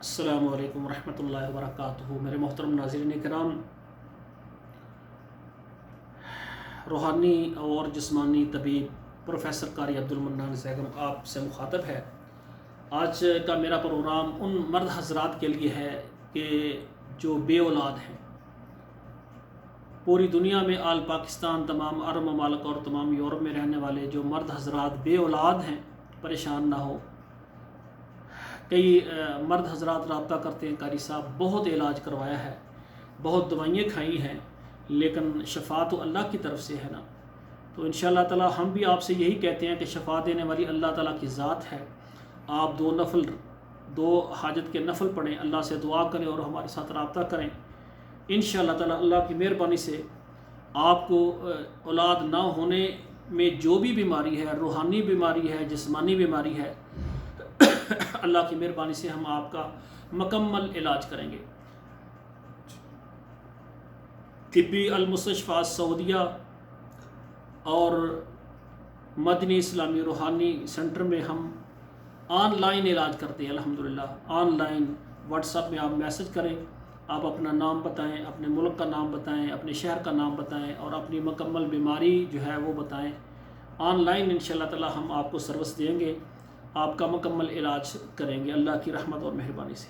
السلام علیکم ورحمۃ اللہ وبرکاتہ۔ میرے محترم ناظرین کرام، روحانی اور جسمانی طبیب پروفیسر قاری عبدالمنان زیگم آپ سے مخاطب ہے۔ آج کا میرا پروگرام ان مرد حضرات کے لیے ہے کہ جو بے اولاد ہیں۔ پوری دنیا میں آل پاکستان، تمام عرب ممالک اور تمام یورپ میں رہنے والے جو مرد حضرات بے اولاد ہیں، پریشان نہ ہو۔ کئی مرد حضرات رابطہ کرتے ہیں، قاری صاحب بہت علاج کروایا ہے، بہت دوائیں کھائی ہیں، لیکن شفا تو اللہ کی طرف سے ہے نا۔ تو انشاءاللہ تعالی ہم بھی آپ سے یہی کہتے ہیں کہ شفا دینے والی اللہ تعالیٰ کی ذات ہے۔ آپ دو حاجت کے نفل پڑھیں، اللہ سے دعا کریں اور ہمارے ساتھ رابطہ کریں۔ انشاءاللہ تعالی اللہ کی مہربانی سے آپ کو اولاد نہ ہونے میں جو بھی بیماری ہے، روحانی بیماری ہے، جسمانی بیماری ہے، اللہ کی مہربانی سے ہم آپ کا مکمل علاج کریں گے۔ طبی المستشفیٰ سعودیہ اور مدنی اسلامی روحانی سینٹر میں ہم آن لائن علاج کرتے ہیں الحمدللہ۔ آن لائن واٹس ایپ میں آپ میسج کریں، آپ اپنا نام بتائیں، اپنے ملک کا نام بتائیں، اپنے شہر کا نام بتائیں اور اپنی مکمل بیماری جو ہے وہ بتائیں۔ آن لائن انشاءاللہ تعالی ہم آپ کو سروس دیں گے، آپ کا مکمل علاج کریں گے اللہ کی رحمت اور مہربانی سے۔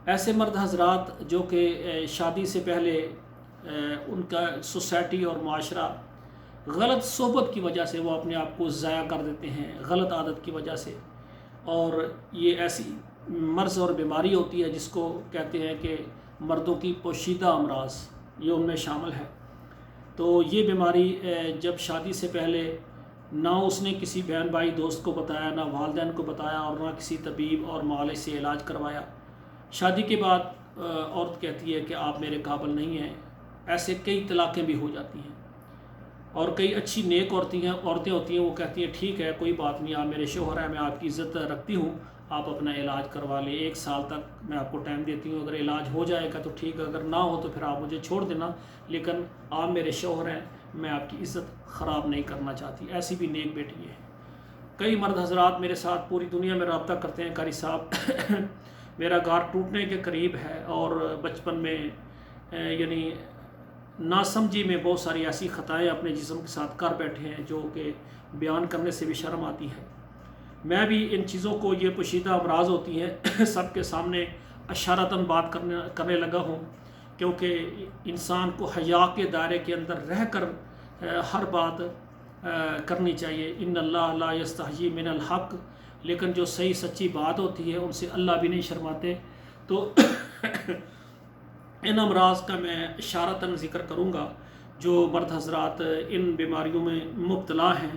ایسے مرد حضرات جو کہ شادی سے پہلے ان کا سوسائٹی اور معاشرہ غلط صحبت کی وجہ سے وہ اپنے آپ کو ضائع کر دیتے ہیں، غلط عادت کی وجہ سے، اور یہ ایسی مرض اور بیماری ہوتی ہے جس کو کہتے ہیں کہ مردوں کی پوشیدہ امراض، یہ ان میں شامل ہے۔ تو یہ بیماری جب شادی سے پہلے نہ اس نے کسی بہن بھائی دوست کو بتایا، نہ والدین کو بتایا اور نہ کسی طبیب اور معالج سے علاج کروایا، شادی کے بعد عورت کہتی ہے کہ آپ میرے قابل نہیں ہیں، ایسے کئی طلاقیں بھی ہو جاتی ہیں۔ اور کئی اچھی نیک عورتیں ہوتی ہیں، وہ کہتی ہیں ٹھیک ہے کوئی بات نہیں، آپ میرے شوہر ہیں، میں آپ کی عزت رکھتی ہوں، آپ اپنا علاج کروا لیں، 1 سال تک میں آپ کو ٹائم دیتی ہوں، اگر علاج ہو جائے گا تو ٹھیک ہے، اگر نہ ہو تو پھر آپ مجھے چھوڑ دینا، لیکن آپ میرے شوہر ہیں، میں آپ کی عزت خراب نہیں کرنا چاہتی۔ ایسی بھی نیک بیٹی ہیں۔ کئی مرد حضرات میرے ساتھ پوری دنیا میں رابطہ کرتے ہیں، قاری صاحب میرا گھر ٹوٹنے کے قریب ہے اور بچپن میں یعنی ناسمجھی میں بہت ساری ایسی خطائیں اپنے جسم کے ساتھ کر بیٹھے ہیں جو کہ بیان کرنے سے بھی شرم آتی ہے۔ میں بھی ان چیزوں کو، یہ پوشیدہ امراض ہوتی ہیں، سب کے سامنے اشارتاً بات کرنے لگا ہوں، کیونکہ انسان کو حیا کے دائرے کے اندر رہ کر ہر بات کرنی چاہیے۔ ان اللہ لا یستحیی من الحق، لیکن جو صحیح سچی بات ہوتی ہے ان سے اللہ بھی نہیں شرماتے۔ تو ان امراض کا میں اشارتاً ذکر کروں گا۔ جو مرد حضرات ان بیماریوں میں مبتلا ہیں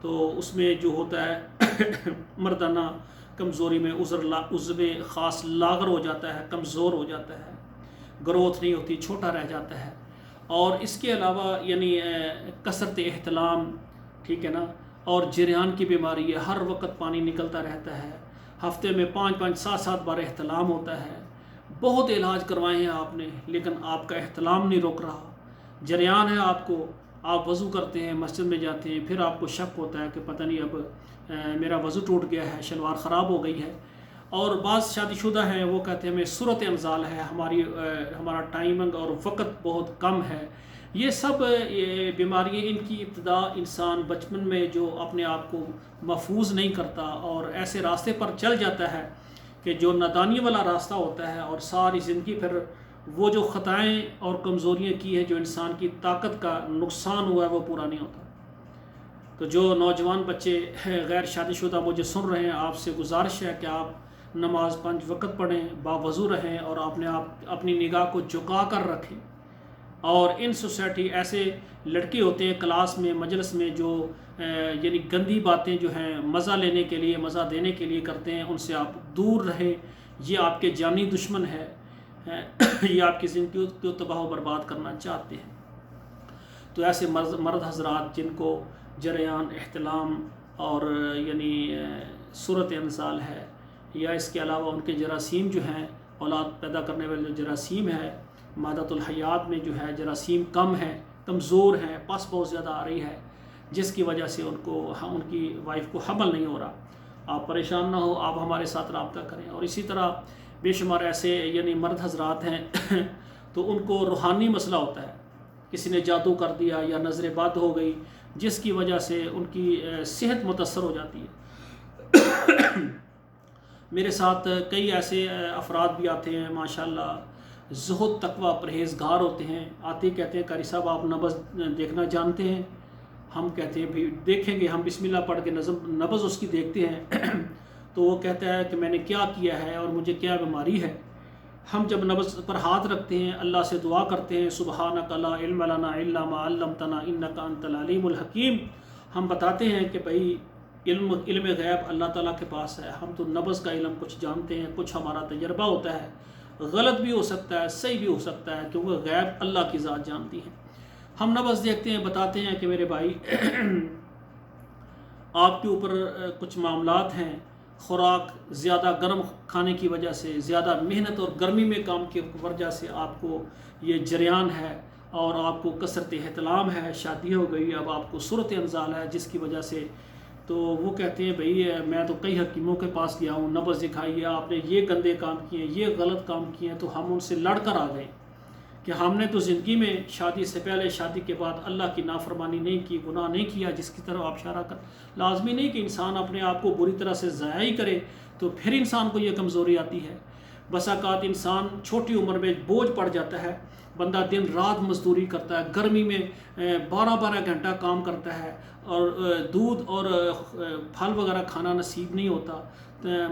تو اس میں جو ہوتا ہے مردانہ کمزوری میں عضو خاص لاغر ہو جاتا ہے، کمزور ہو جاتا ہے، گروتھ نہیں ہوتی، چھوٹا رہ جاتا ہے۔ اور اس کے علاوہ یعنی کثرت احتلام، ٹھیک ہے نا، اور جریان کی بیماری ہے، ہر وقت پانی نکلتا رہتا ہے، ہفتے میں 5 7 بار احتلام ہوتا ہے۔ بہت علاج کروائے ہیں آپ نے، لیکن آپ کا احتلام نہیں روک رہا۔ جریان ہے آپ کو، آپ وضو کرتے ہیں، مسجد میں جاتے ہیں، پھر آپ کو شک ہوتا ہے کہ پتہ نہیں اب میرا وضو ٹوٹ گیا ہے، شلوار خراب ہو گئی ہے۔ اور بعض شادی شدہ ہیں، وہ کہتے ہیں ہمیں صورت انزال ہے، ہمارا ٹائمنگ اور وقت بہت کم ہے۔ یہ سب بیماریاں، ان کی ابتدا انسان بچپن میں جو اپنے آپ کو محفوظ نہیں کرتا اور ایسے راستے پر چل جاتا ہے کہ جو نادانی والا راستہ ہوتا ہے، اور ساری زندگی پھر وہ جو خطائیں اور کمزوریاں کی ہیں، جو انسان کی طاقت کا نقصان ہوا ہے، وہ پورا نہیں ہوتا۔ تو جو نوجوان بچے غیر شادی شدہ مجھے سن رہے ہیں، آپ سے گزارش ہے کہ آپ نماز 5 وقت پڑھیں، باوضو رہیں اور اپنی نگاہ کو جھکا کر رکھیں۔ اور ان سوسائٹی ایسے لڑکے ہوتے ہیں کلاس میں، مجلس میں، جو یعنی گندی باتیں جو ہیں مزہ لینے کے لیے، مزہ دینے کے لیے کرتے ہیں، ان سے آپ دور رہیں۔ یہ آپ کے جانی دشمن ہے، یہ آپ کی زندگی کو تباہ و برباد کرنا چاہتے ہیں۔ تو ایسے مرد حضرات جن کو جریان، احتلام اور یعنی صورت انزال ہے، یا اس کے علاوہ ان کے جراثیم جو ہیں، اولاد پیدا کرنے والے جو جراثیم ہے، مادۃ الحیات میں جو ہے جراثیم کم ہے، کمزور ہیں، پس بہت زیادہ آ رہی ہے، جس کی وجہ سے ان کی وائف کو حمل نہیں ہو رہا، آپ پریشان نہ ہو، آپ ہمارے ساتھ رابطہ کریں۔ اور اسی طرح بے شمار ایسے یعنی مرد حضرات ہیں تو ان کو روحانی مسئلہ ہوتا ہے، کسی نے جادو کر دیا یا نظر بد ہو گئی، جس کی وجہ سے ان کی صحت متاثر ہو جاتی ہے۔ میرے ساتھ کئی ایسے افراد بھی آتے ہیں ماشاءاللہ، زہد تقوی پرہیزگار ہوتے ہیں، آتے کہتے ہیں قاری صاحب آپ نبض دیکھنا جانتے ہیں؟ ہم کہتے ہیں بھی دیکھیں گے، ہم بسم اللہ پڑھ کے نبض اس کی دیکھتے ہیں تو وہ کہتا ہے کہ میں نے کیا کیا ہے اور مجھے کیا بیماری ہے۔ ہم جب نبض پر ہاتھ رکھتے ہیں، اللہ سے دعا کرتے ہیں سبحانک لا علم لنا الا ما علمتنا انک انت العلیم الحکیم، ہم بتاتے ہیں کہ بھائی علم غیب اللہ تعالیٰ کے پاس ہے، ہم تو نبض کا علم کچھ جانتے ہیں، کچھ ہمارا تجربہ ہوتا ہے، غلط بھی ہو سکتا ہے، صحیح بھی ہو سکتا ہے، کیونکہ غیب اللہ کی ذات جانتی ہے۔ ہم نبض دیکھتے ہیں، بتاتے ہیں کہ میرے بھائی آپ کے اوپر کچھ معاملات ہیں، خوراک زیادہ گرم کھانے کی وجہ سے، زیادہ محنت اور گرمی میں کام کی وجہ سے آپ کو یہ جریان ہے، اور آپ کو کثرت احتلام ہے، شادی ہو گئی، اب آپ کو صورت انزال ہے جس کی وجہ سے، تو وہ کہتے ہیں بھئی میں تو کئی حکیموں کے پاس گیا ہوں، نبض دکھائی ہے، آپ نے یہ گندے کام کیے ہیں، یہ غلط کام کیے ہیں، تو ہم ان سے لڑ کر آ گئے کہ ہم نے تو زندگی میں شادی سے پہلے شادی کے بعد اللہ کی نافرمانی نہیں کی، گناہ نہیں کیا، جس کی طرف آپ اشارہ کر۔ لازمی نہیں کہ انسان اپنے آپ کو بری طرح سے ضائع ہی کرے تو پھر انسان کو یہ کمزوری آتی ہے۔ بسا اوقات انسان چھوٹی عمر میں بوجھ پڑ جاتا ہے، بندہ دن رات مزدوری کرتا ہے، گرمی میں 12 گھنٹہ کام کرتا ہے، اور دودھ اور پھل وغیرہ کھانا نصیب نہیں ہوتا،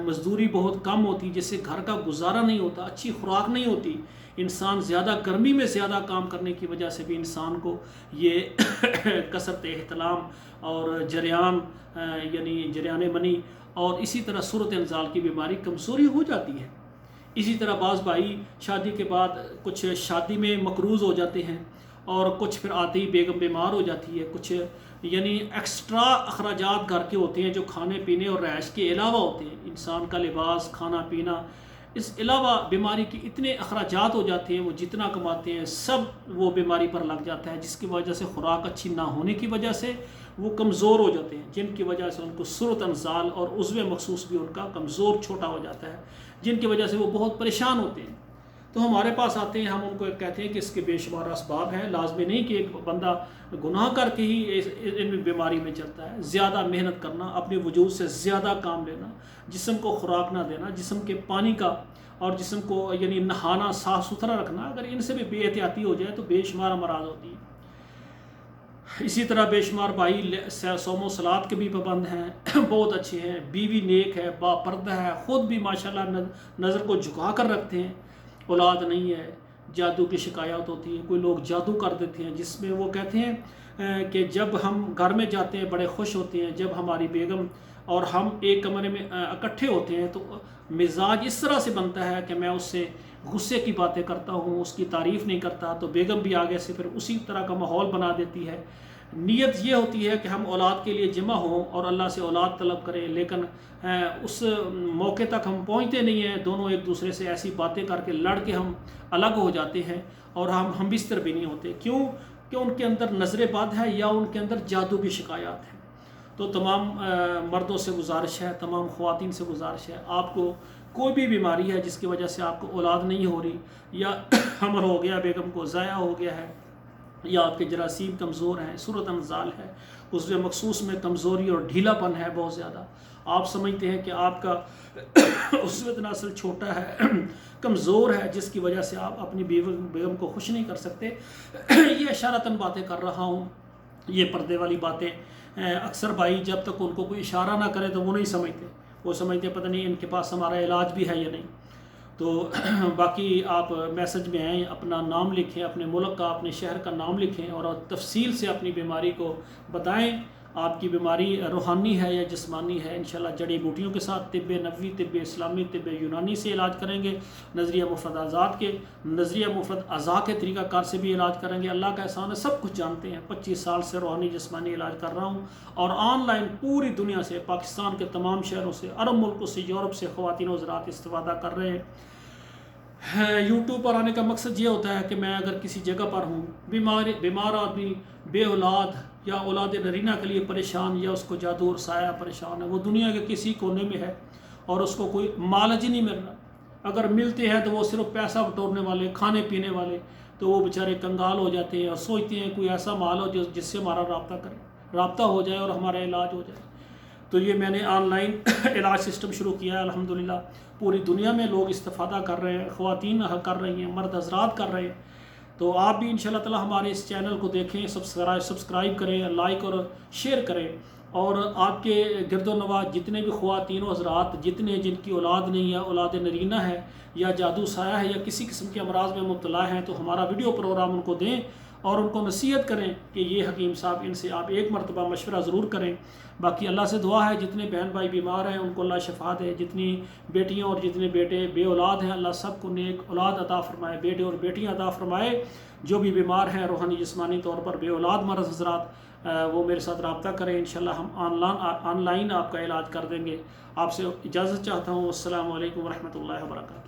مزدوری بہت کم ہوتی جس سے گھر کا گزارا نہیں ہوتا، اچھی خوراک نہیں ہوتی، انسان زیادہ گرمی میں زیادہ کام کرنے کی وجہ سے بھی انسان کو یہ کثرت احتلام اور جریان یعنی جریان منی اور اسی طرح صورت انزال کی بیماری کمزوری ہو جاتی ہے۔ اسی طرح بعض بھائی شادی کے بعد کچھ شادی میں مقروض ہو جاتے ہیں، اور کچھ پھر آتے ہی بیگم بیمار ہو جاتی ہے، کچھ یعنی ایکسٹرا اخراجات گھر کے ہوتے ہیں جو کھانے پینے اور رہائش کے علاوہ ہوتے ہیں، انسان کا لباس، کھانا پینا، اس علاوہ بیماری کے اتنے اخراجات ہو جاتے ہیں، وہ جتنا کماتے ہیں سب وہ بیماری پر لگ جاتا ہے، جس کی وجہ سے خوراک اچھی نہ ہونے کی وجہ سے وہ کمزور ہو جاتے ہیں، جن کی وجہ سے ان کو صورت انزال اور عضو مخصوص بھی ان کا کمزور چھوٹا ہو جاتا ہے، جن کی وجہ سے وہ بہت پریشان ہوتے ہیں۔ تو ہمارے پاس آتے ہیں، ہم ان کو کہتے ہیں کہ اس کے بے شمار اسباب ہیں، لازمی نہیں کہ ایک بندہ گناہ کر کے ہی ان بیماری میں چلتا ہے۔ زیادہ محنت کرنا، اپنے وجود سے زیادہ کام لینا، جسم کو خوراک نہ دینا، جسم کے پانی کا اور جسم کو یعنی نہانا صاف ستھرا رکھنا، اگر ان سے بھی بے احتیاطی ہو جائے تو بے شمار امراض ہوتی ہیں۔ اسی طرح بے شمار بھائی صوم و صلات کے بھی پابند ہیں، بہت اچھے ہیں، بیوی نیک ہے، با پردہ ہے، خود بھی ماشاءاللہ نظر کو جھکا کر رکھتے ہیں، اولاد نہیں ہے، جادو کی شکایات ہوتی ہے، کوئی لوگ جادو کر دیتے ہیں، جس میں وہ کہتے ہیں کہ جب ہم گھر میں جاتے ہیں بڑے خوش ہوتے ہیں، جب ہماری بیگم اور ہم ایک کمرے میں اکٹھے ہوتے ہیں تو مزاج اس طرح سے بنتا ہے کہ میں اس سے غصے کی باتیں کرتا ہوں، اس کی تعریف نہیں کرتا، تو بیگم بھی آگے سے پھر اسی طرح کا ماحول بنا دیتی ہے۔ نیت یہ ہوتی ہے کہ ہم اولاد کے لیے جمع ہوں اور اللہ سے اولاد طلب کریں، لیکن اس موقع تک ہم پہنچتے نہیں ہیں، دونوں ایک دوسرے سے ایسی باتیں کر کے لڑ کے ہم الگ ہو جاتے ہیں، اور ہم بستر بھی نہیں ہوتے، کیوں کہ ان کے اندر نظر بد ہے یا ان کے اندر جادو کی شکایات ہیں۔ تو تمام مردوں سے گزارش ہے، تمام خواتین سے گزارش ہے، آپ کو کوئی بھی بیماری ہے جس کی وجہ سے آپ کو اولاد نہیں ہو رہی، یا حمل ہو گیا، بیگم کو ضائع ہو گیا ہے، یا آپ کے جراثیم کمزور ہیں، صورت انزال ہے، عضو مخصوص میں کمزوری اور ڈھیلا پن ہے بہت زیادہ، آپ سمجھتے ہیں کہ آپ کا عضو نسل چھوٹا ہے، کمزور ہے، جس کی وجہ سے آپ اپنی بیگم کو خوش نہیں کر سکتے، یہ اشارتاً باتیں کر رہا ہوں، یہ پردے والی باتیں اکثر بھائی جب تک ان کو کوئی اشارہ نہ کرے تو وہ نہیں سمجھتے، وہ سمجھتے پتہ نہیں ان کے پاس ہمارا علاج بھی ہے یا نہیں۔ تو باقی آپ میسج میں آئیں، اپنا نام لکھیں، اپنے ملک کا، اپنے شہر کا نام لکھیں، اور تفصیل سے اپنی بیماری کو بتائیں، آپ کی بیماری روحانی ہے یا جسمانی ہے، انشاءاللہ جڑی بوٹیوں کے ساتھ طب نبوی، طب اسلامی، طب یونانی سے علاج کریں گے، نظریہ مفرد اعضاء کے طریقہ کار سے بھی علاج کریں گے۔ اللہ کا احسان ہے، سب کچھ جانتے ہیں، 25 سال سے روحانی جسمانی علاج کر رہا ہوں، اور آن لائن پوری دنیا سے، پاکستان کے تمام شہروں سے، عرب ملکوں سے، یورپ سے خواتین حضرات استفادہ کر رہے ہیں۔ یوٹیوب پر آنے کا مقصد یہ ہوتا ہے کہ میں اگر کسی جگہ پر ہوں، بیمار آدمی، بے اولاد یا اولاد نرینہ کے لیے پریشان، یا اس کو جادو اور سایہ پریشان ہے، وہ دنیا کے کسی کونے میں ہے اور اس کو کوئی معالج ہی نہیں مل رہا، اگر ملتے ہیں تو وہ صرف پیسہ بٹورنے والے، کھانے پینے والے، تو وہ بیچارے کنگال ہو جاتے ہیں اور سوچتے ہیں کوئی ایسا مال ہو جس سے ہمارا رابطہ ہو جائے اور ہمارا علاج ہو جائے۔ تو یہ میں نے آن لائن علاج سسٹم شروع کیا ہے، الحمدللہ پوری دنیا میں لوگ استفادہ کر رہے ہیں، خواتین کر رہی ہیں، مرد حضرات کر رہے ہیں۔ تو آپ بھی انشاءاللہ تعالی ہمارے اس چینل کو دیکھیں، سبسکرائب کریں، لائک اور شیئر کریں، اور آپ کے گرد و نواح جتنے بھی خواتین و حضرات جن کی اولاد نہیں ہے، اولاد نرینہ ہے یا جادو سایہ ہے یا کسی قسم کے امراض میں مبتلا ہیں، تو ہمارا ویڈیو پروگرام ان کو دیں اور ان کو نصیحت کریں کہ یہ حکیم صاحب ان سے آپ ایک مرتبہ مشورہ ضرور کریں۔ باقی اللہ سے دعا ہے جتنے بہن بھائی بیمار ہیں ان کو اللہ شفا دے، جتنی بیٹیاں اور جتنے بیٹے بے اولاد ہیں اللہ سب کو نیک اولاد عطا فرمائے، بیٹے اور بیٹیاں عطا فرمائے۔ جو بھی بیمار ہیں روحانی جسمانی طور پر بے اولاد مرد حضرات، وہ میرے ساتھ رابطہ کریں، انشاءاللہ ہم آن لائن آپ کا علاج کر دیں گے۔ آپ سے اجازت چاہتا ہوں۔ السلام علیکم ورحمۃ اللہ وبرکاتہ۔